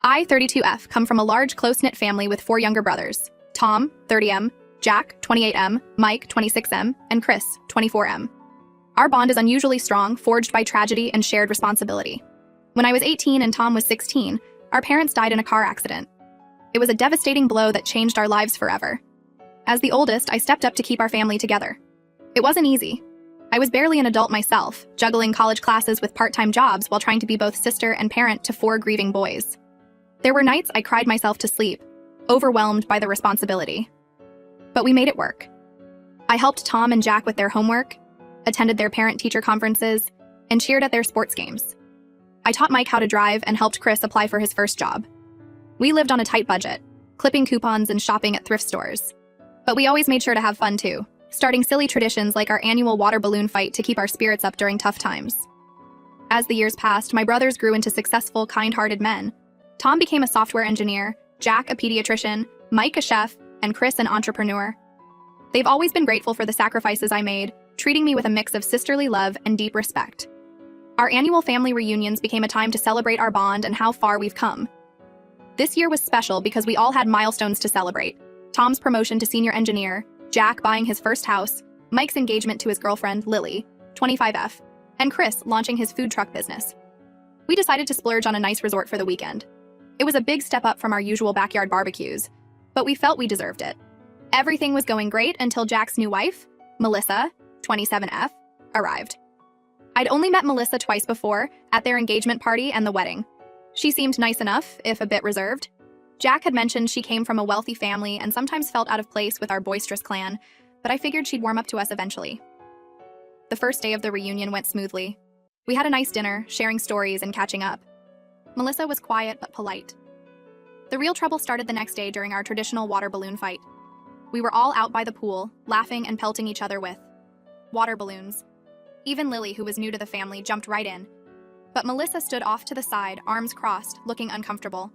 I, 32F, come from a large, close-knit family with 4 younger brothers: Tom, 30M, Jack, 28M, Mike, 26M, and Chris, 24M. Our bond is unusually strong, forged by tragedy and shared responsibility. When I was 18 and Tom was 16, our parents died in a car accident. It was a devastating blow that changed our lives forever. As the oldest, I stepped up to keep our family together. It wasn't easy. I was barely an adult myself, juggling college classes with part-time jobs while trying to be both sister and parent to 4 grieving boys. There were nights I cried myself to sleep, overwhelmed by the responsibility. But we made it work. I helped Tom and Jack with their homework, attended their parent-teacher conferences, and cheered at their sports games. I taught Mike how to drive and helped Chris apply for his first job. We lived on a tight budget, clipping coupons and shopping at thrift stores. But we always made sure to have fun too, starting silly traditions like our annual water balloon fight to keep our spirits up during tough times. As the years passed, my brothers grew into successful, kind-hearted men. Tom became a software engineer, Jack a pediatrician, Mike a chef, and Chris an entrepreneur. They've always been grateful for the sacrifices I made, treating me with a mix of sisterly love and deep respect. Our annual family reunions became a time to celebrate our bond and how far we've come. This year was special because we all had milestones to celebrate: Tom's promotion to senior engineer, Jack buying his first house, Mike's engagement to his girlfriend, Lily, 25F, and Chris launching his food truck business. We decided to splurge on a nice resort for the weekend. It was a big step up from our usual backyard barbecues, but we felt we deserved it. Everything was going great until Jack's new wife, Melissa, 27F, arrived. I'd only met Melissa twice before, at their engagement party and the wedding. She seemed nice enough, if a bit reserved. Jack had mentioned she came from a wealthy family and sometimes felt out of place with our boisterous clan, but I figured she'd warm up to us eventually. The first day of the reunion went smoothly. We had a nice dinner, sharing stories and catching up. Melissa was quiet but polite. The real trouble started the next day during our traditional water balloon fight. We were all out by the pool, laughing and pelting each other with water balloons. Even Lily, who was new to the family, jumped right in. But Melissa stood off to the side, arms crossed, looking uncomfortable.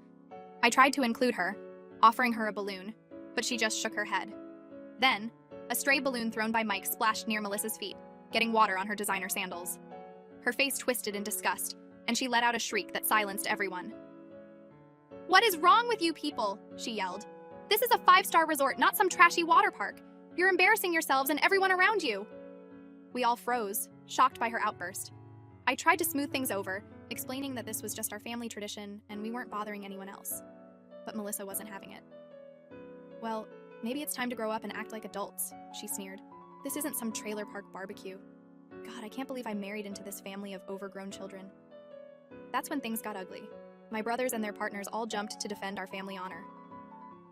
I tried to include her, offering her a balloon, but she just shook her head. Then, a stray balloon thrown by Mike splashed near Melissa's feet, getting water on her designer sandals. Her face twisted in disgust, and she let out a shriek that silenced everyone. "What is wrong with you people?" she yelled. "This is a 5-star resort, not some trashy water park. You're embarrassing yourselves and everyone around you." We all froze, shocked by her outburst. I tried to smooth things over, explaining that this was just our family tradition and we weren't bothering anyone else. But Melissa wasn't having it. "Well, maybe it's time to grow up and act like adults," she sneered. "This isn't some trailer park barbecue. God, I can't believe I married into this family of overgrown children." That's when things got ugly. My brothers and their partners all jumped to defend our family honor.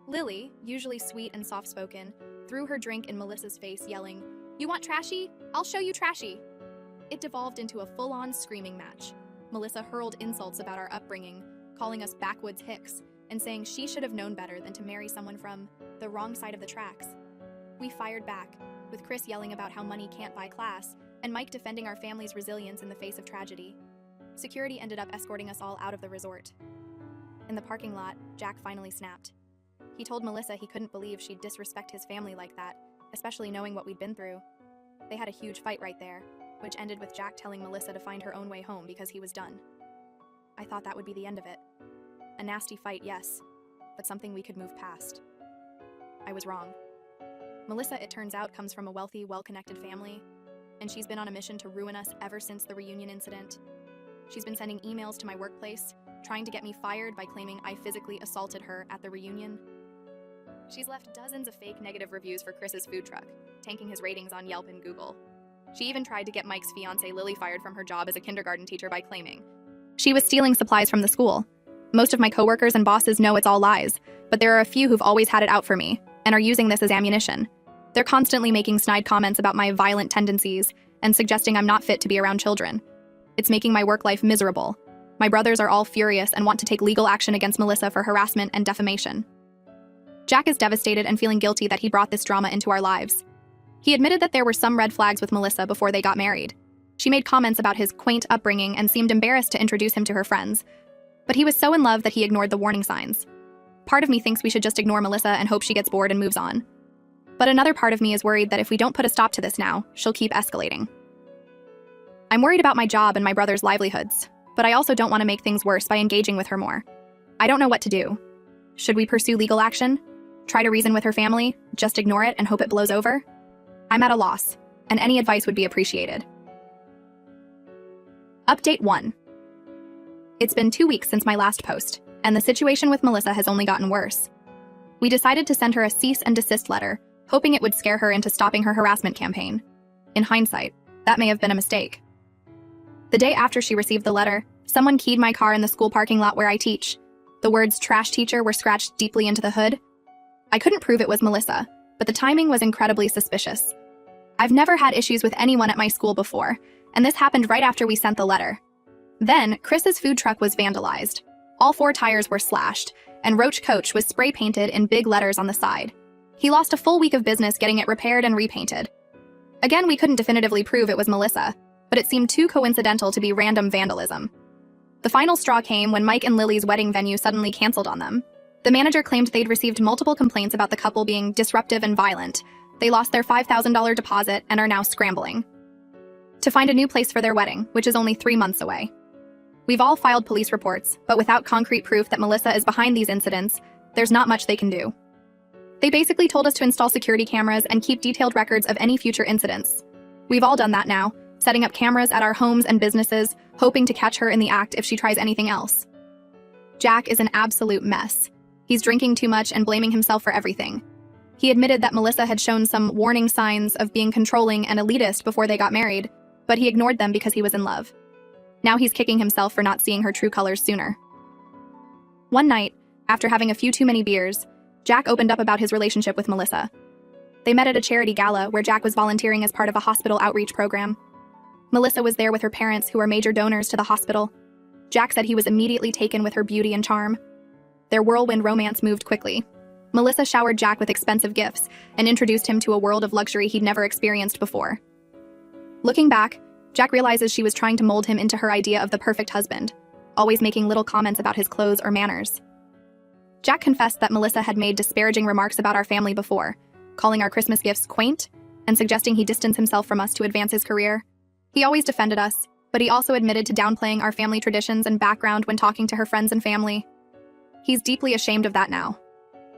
Lily, usually sweet and soft-spoken, threw her drink in Melissa's face, yelling, "You want trashy? I'll show you trashy." It devolved into a full-on screaming match. Melissa hurled insults about our upbringing, calling us backwoods hicks, and saying she should have known better than to marry someone from the wrong side of the tracks. We fired back, with Chris yelling about how money can't buy class, and Mike defending our family's resilience in the face of tragedy. Security ended up escorting us all out of the resort. In the parking lot, Jack finally snapped. He told Melissa he couldn't believe she'd disrespect his family like that, especially knowing what we'd been through. They had a huge fight right there, which ended with Jack telling Melissa to find her own way home because he was done. I thought that would be the end of it. A nasty fight, yes, but something we could move past. I was wrong. Melissa, it turns out, comes from a wealthy, well-connected family, and she's been on a mission to ruin us ever since the reunion incident. She's been sending emails to my workplace, trying to get me fired by claiming I physically assaulted her at the reunion. She's left dozens of fake negative reviews for Chris's food truck, tanking his ratings on Yelp and Google. She even tried to get Mike's fiancée Lily fired from her job as a kindergarten teacher by claiming she was stealing supplies from the school. Most of my coworkers and bosses know it's all lies, but there are a few who've always had it out for me and are using this as ammunition. They're constantly making snide comments about my violent tendencies and suggesting I'm not fit to be around children. It's making my work life miserable. My brothers are all furious and want to take legal action against Melissa for harassment and defamation. Jack is devastated and feeling guilty that he brought this drama into our lives. He admitted that there were some red flags with Melissa before they got married. She made comments about his quaint upbringing and seemed embarrassed to introduce him to her friends. But he was so in love that he ignored the warning signs. Part of me thinks we should just ignore Melissa and hope she gets bored and moves on. But another part of me is worried that if we don't put a stop to this now, she'll keep escalating. I'm worried about my job and my brother's livelihoods, but I also don't want to make things worse by engaging with her more. I don't know what to do. Should we pursue legal action? Try to reason with her family? Just ignore it and hope it blows over? I'm at a loss, and any advice would be appreciated. Update 1. It's been 2 weeks since my last post, and the situation with Melissa has only gotten worse. We decided to send her a cease and desist letter, hoping it would scare her into stopping her harassment campaign. In hindsight, that may have been a mistake. The day after she received the letter, someone keyed my car in the school parking lot where I teach. The words "trash teacher" were scratched deeply into the hood. I couldn't prove it was Melissa, but the timing was incredibly suspicious. I've never had issues with anyone at my school before, and this happened right after we sent the letter. Then, Chris's food truck was vandalized. All 4 tires were slashed, and Roach Coach was spray painted in big letters on the side. He lost a full week of business getting it repaired and repainted. Again, we couldn't definitively prove it was Melissa, but it seemed too coincidental to be random vandalism. The final straw came when Mike and Lily's wedding venue suddenly canceled on them. The manager claimed they'd received multiple complaints about the couple being disruptive and violent. They lost their $5,000 deposit and are now scrambling to find a new place for their wedding, which is only 3 months away. We've all filed police reports, but without concrete proof that Melissa is behind these incidents, there's not much they can do. They basically told us to install security cameras and keep detailed records of any future incidents. We've all done that now, setting up cameras at our homes and businesses, hoping to catch her in the act if she tries anything else. Jack is an absolute mess. He's drinking too much and blaming himself for everything. He admitted that Melissa had shown some warning signs of being controlling and elitist before they got married, but he ignored them because he was in love. Now he's kicking himself for not seeing her true colors sooner. One night, after having a few too many beers, Jack opened up about his relationship with Melissa. They met at a charity gala where Jack was volunteering as part of a hospital outreach program. Melissa was there with her parents, who are major donors to the hospital. Jack said he was immediately taken with her beauty and charm. Their whirlwind romance moved quickly. Melissa showered Jack with expensive gifts and introduced him to a world of luxury he'd never experienced before. Looking back, Jack realizes she was trying to mold him into her idea of the perfect husband, always making little comments about his clothes or manners. Jack confessed that Melissa had made disparaging remarks about our family before, calling our Christmas gifts quaint and suggesting he distance himself from us to advance his career. He always defended us, but he also admitted to downplaying our family traditions and background when talking to her friends and family. He's deeply ashamed of that now.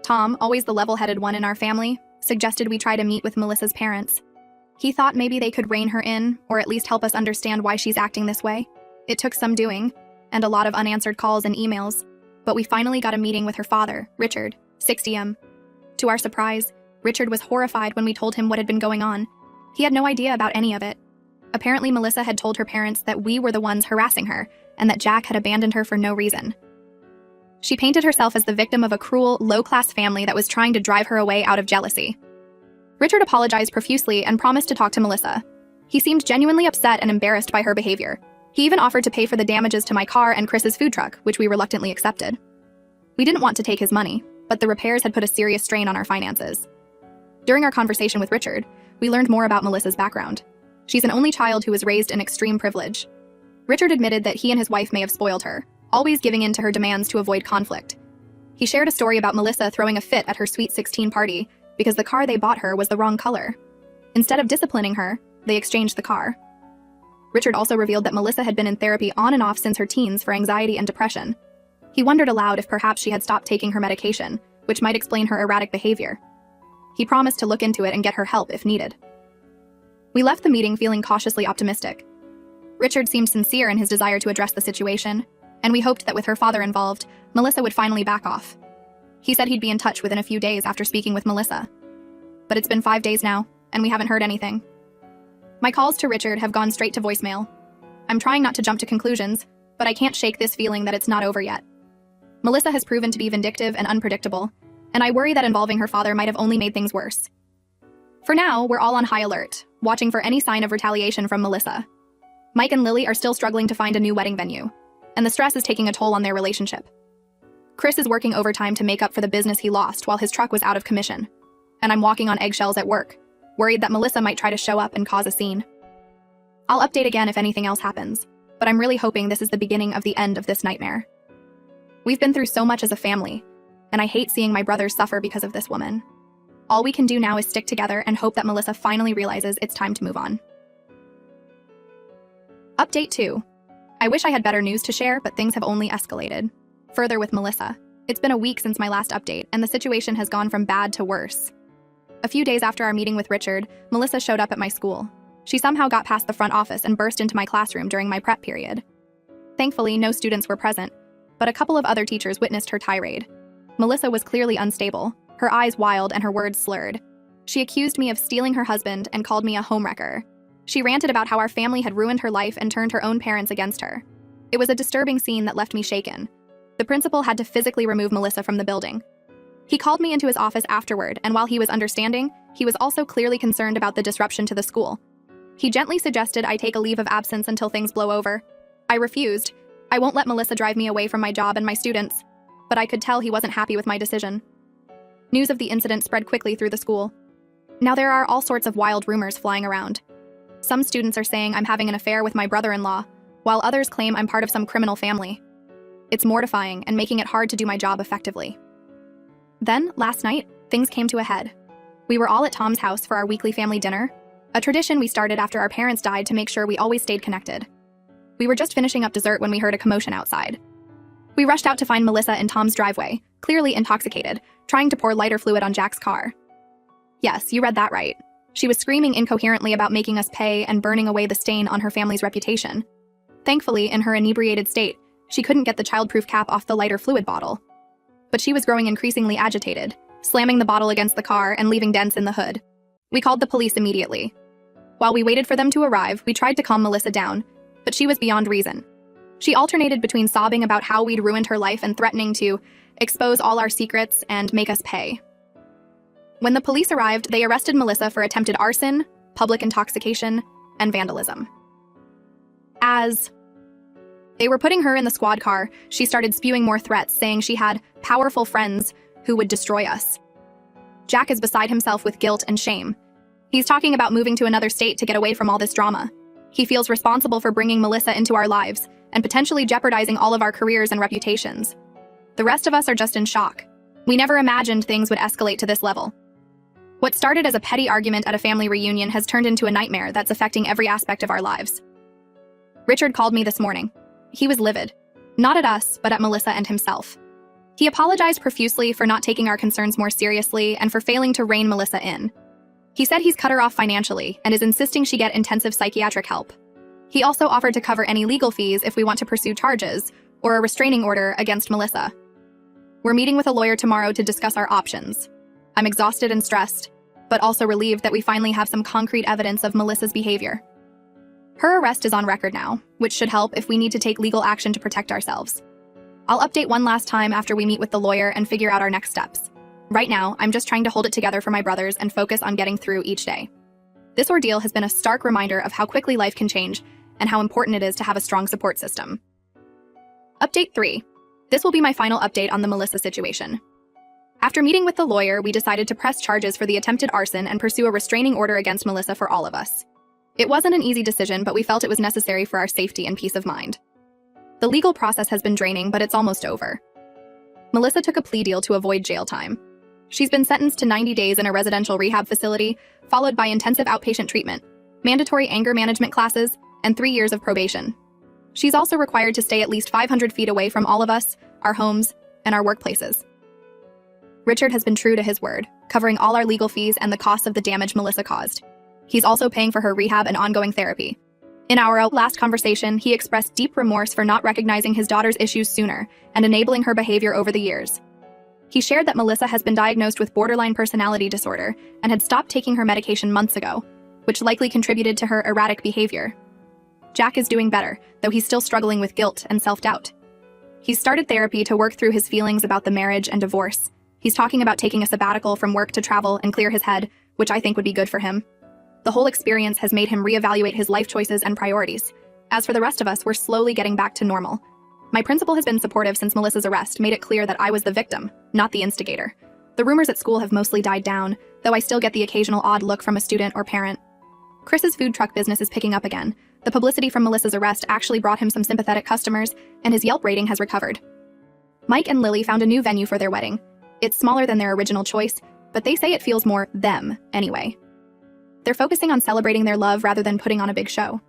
Tom, always the level-headed one in our family, suggested we try to meet with Melissa's parents. He thought maybe they could rein her in, or at least help us understand why she's acting this way. It took some doing, and a lot of unanswered calls and emails, but we finally got a meeting with her father, Richard, 60M. To our surprise, Richard was horrified when we told him what had been going on. He had no idea about any of it. Apparently, Melissa had told her parents that we were the ones harassing her, and that Jack had abandoned her for no reason. She painted herself as the victim of a cruel, low-class family that was trying to drive her away out of jealousy. Richard apologized profusely and promised to talk to Melissa. He seemed genuinely upset and embarrassed by her behavior. He even offered to pay for the damages to my car and Chris's food truck, which we reluctantly accepted. We didn't want to take his money, but the repairs had put a serious strain on our finances. During our conversation with Richard, we learned more about Melissa's background. She's an only child who was raised in extreme privilege. Richard admitted that he and his wife may have spoiled her, always giving in to her demands to avoid conflict. He shared a story about Melissa throwing a fit at her Sweet 16 party because the car they bought her was the wrong color. Instead of disciplining her, they exchanged the car. Richard also revealed that Melissa had been in therapy on and off since her teens for anxiety and depression. He wondered aloud if perhaps she had stopped taking her medication, which might explain her erratic behavior. He promised to look into it and get her help if needed. We left the meeting feeling cautiously optimistic. Richard seemed sincere in his desire to address the situation, and we hoped that with her father involved, Melissa would finally back off. He said he'd be in touch within a few days after speaking with Melissa. But it's been 5 days now, and we haven't heard anything. My calls to Richard have gone straight to voicemail. I'm trying not to jump to conclusions, but I can't shake this feeling that it's not over yet. Melissa has proven to be vindictive and unpredictable, and I worry that involving her father might have only made things worse. For now, we're all on high alert, watching for any sign of retaliation from Melissa. Mike and Lily are still struggling to find a new wedding venue, and the stress is taking a toll on their relationship. Chris is working overtime to make up for the business he lost while his truck was out of commission, and I'm walking on eggshells at work, worried that Melissa might try to show up and cause a scene. I'll update again if anything else happens, but I'm really hoping this is the beginning of the end of this nightmare. We've been through so much as a family, and I hate seeing my brothers suffer because of this woman. All we can do now is stick together and hope that Melissa finally realizes it's time to move on. Update 2. I wish I had better news to share, but things have only escalated. Further with Melissa. It's been a week since my last update, and the situation has gone from bad to worse. A few days after our meeting with Richard, Melissa showed up at my school. She somehow got past the front office and burst into my classroom during my prep period. Thankfully, no students were present, but a couple of other teachers witnessed her tirade. Melissa was clearly unstable, her eyes wild and her words slurred. She accused me of stealing her husband and called me a homewrecker. She ranted about how our family had ruined her life and turned her own parents against her. It was a disturbing scene that left me shaken. The principal had to physically remove Melissa from the building. He called me into his office afterward, and while he was understanding, he was also clearly concerned about the disruption to the school. He gently suggested I take a leave of absence until things blow over. I refused. I won't let Melissa drive me away from my job and my students. But I could tell he wasn't happy with my decision. News of the incident spread quickly through the school. Now there are all sorts of wild rumors flying around. Some students are saying I'm having an affair with my brother-in-law, while others claim I'm part of some criminal family. It's mortifying and making it hard to do my job effectively. Then, last night, things came to a head. We were all at Tom's house for our weekly family dinner, a tradition we started after our parents died to make sure we always stayed connected. We were just finishing up dessert when we heard a commotion outside. We rushed out to find Melissa in Tom's driveway, clearly intoxicated, trying to pour lighter fluid on Jack's car. Yes, you read that right. She was screaming incoherently about making us pay and burning away the stain on her family's reputation. Thankfully, in her inebriated state, she couldn't get the childproof cap off the lighter fluid bottle. But she was growing increasingly agitated, slamming the bottle against the car and leaving dents in the hood. We called the police immediately. While we waited for them to arrive, we tried to calm Melissa down, but she was beyond reason. She alternated between sobbing about how we'd ruined her life and threatening to expose all our secrets and make us pay. When the police arrived, they arrested Melissa for attempted arson, public intoxication, and vandalism. As they were putting her in the squad car, she started spewing more threats, saying she had powerful friends who would destroy us. Jack is beside himself with guilt and shame. He's talking about moving to another state to get away from all this drama. He feels responsible for bringing Melissa into our lives and potentially jeopardizing all of our careers and reputations. The rest of us are just in shock. We never imagined things would escalate to this level. What started as a petty argument at a family reunion has turned into a nightmare that's affecting every aspect of our lives. Richard called me this morning. He was livid. Not at us, but at Melissa and himself. He apologized profusely for not taking our concerns more seriously and for failing to rein Melissa in. He said he's cut her off financially and is insisting she get intensive psychiatric help. He also offered to cover any legal fees if we want to pursue charges or a restraining order against Melissa. We're meeting with a lawyer tomorrow to discuss our options. I'm exhausted and stressed, but also relieved that we finally have some concrete evidence of Melissa's behavior. Her arrest is on record now, which should help if we need to take legal action to protect ourselves. I'll update one last time after we meet with the lawyer and figure out our next steps. Right now, I'm just trying to hold it together for my brothers and focus on getting through each day. This ordeal has been a stark reminder of how quickly life can change and how important it is to have a strong support system. Update 3. This will be my final update on the Melissa situation. After meeting with the lawyer, we decided to press charges for the attempted arson and pursue a restraining order against Melissa for all of us. It wasn't an easy decision, but we felt it was necessary for our safety and peace of mind. The legal process has been draining, but it's almost over. Melissa took a plea deal to avoid jail time. She's been sentenced to 90 days in a residential rehab facility, followed by intensive outpatient treatment, mandatory anger management classes, and 3 years of probation. She's also required to stay at least 500 feet away from all of us, our homes, and our workplaces. Richard has been true to his word, covering all our legal fees and the costs of the damage Melissa caused. He's also paying for her rehab and ongoing therapy. In our last conversation, he expressed deep remorse for not recognizing his daughter's issues sooner and enabling her behavior over the years. He shared that Melissa has been diagnosed with borderline personality disorder and had stopped taking her medication months ago, which likely contributed to her erratic behavior. Jack is doing better, though he's still struggling with guilt and self-doubt. He's started therapy to work through his feelings about the marriage and divorce. He's talking about taking a sabbatical from work to travel and clear his head, which I think would be good for him. The whole experience has made him reevaluate his life choices and priorities. As for the rest of us, we're slowly getting back to normal. My principal has been supportive since Melissa's arrest, made it clear that I was the victim, not the instigator. The rumors at school have mostly died down, though I still get the occasional odd look from a student or parent. Chris's food truck business is picking up again. The publicity from Melissa's arrest actually brought him some sympathetic customers, and his Yelp rating has recovered. Mike and Lily found a new venue for their wedding. It's smaller than their original choice, but they say it feels more them, anyway. They're focusing on celebrating their love rather than putting on a big show.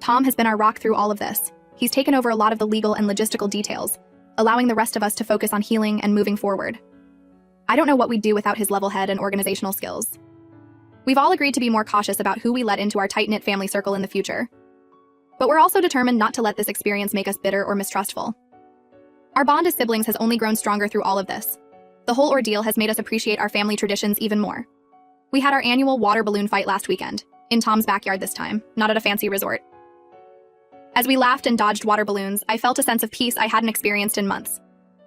Tom has been our rock through all of this. He's taken over a lot of the legal and logistical details. allowing the rest of us to focus on healing and moving forward. I don't know what we'd do without his level head and organizational skills. We've all agreed to be more cautious about who we let into our tight-knit family circle in the future. But we're also determined not to let this experience make us bitter or mistrustful. Our bond as siblings has only grown stronger through all of this. The whole ordeal has made us appreciate our family traditions even more. We had our annual water balloon fight last weekend, in Tom's backyard this time, not at a fancy resort. As we laughed and dodged water balloons, I felt a sense of peace I hadn't experienced in months.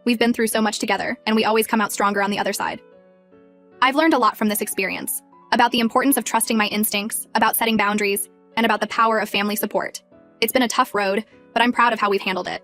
We've been through so much together, and we always come out stronger on the other side. I've learned a lot from this experience, about the importance of trusting my instincts, about setting boundaries, and about the power of family support. It's been a tough road, but I'm proud of how we've handled it.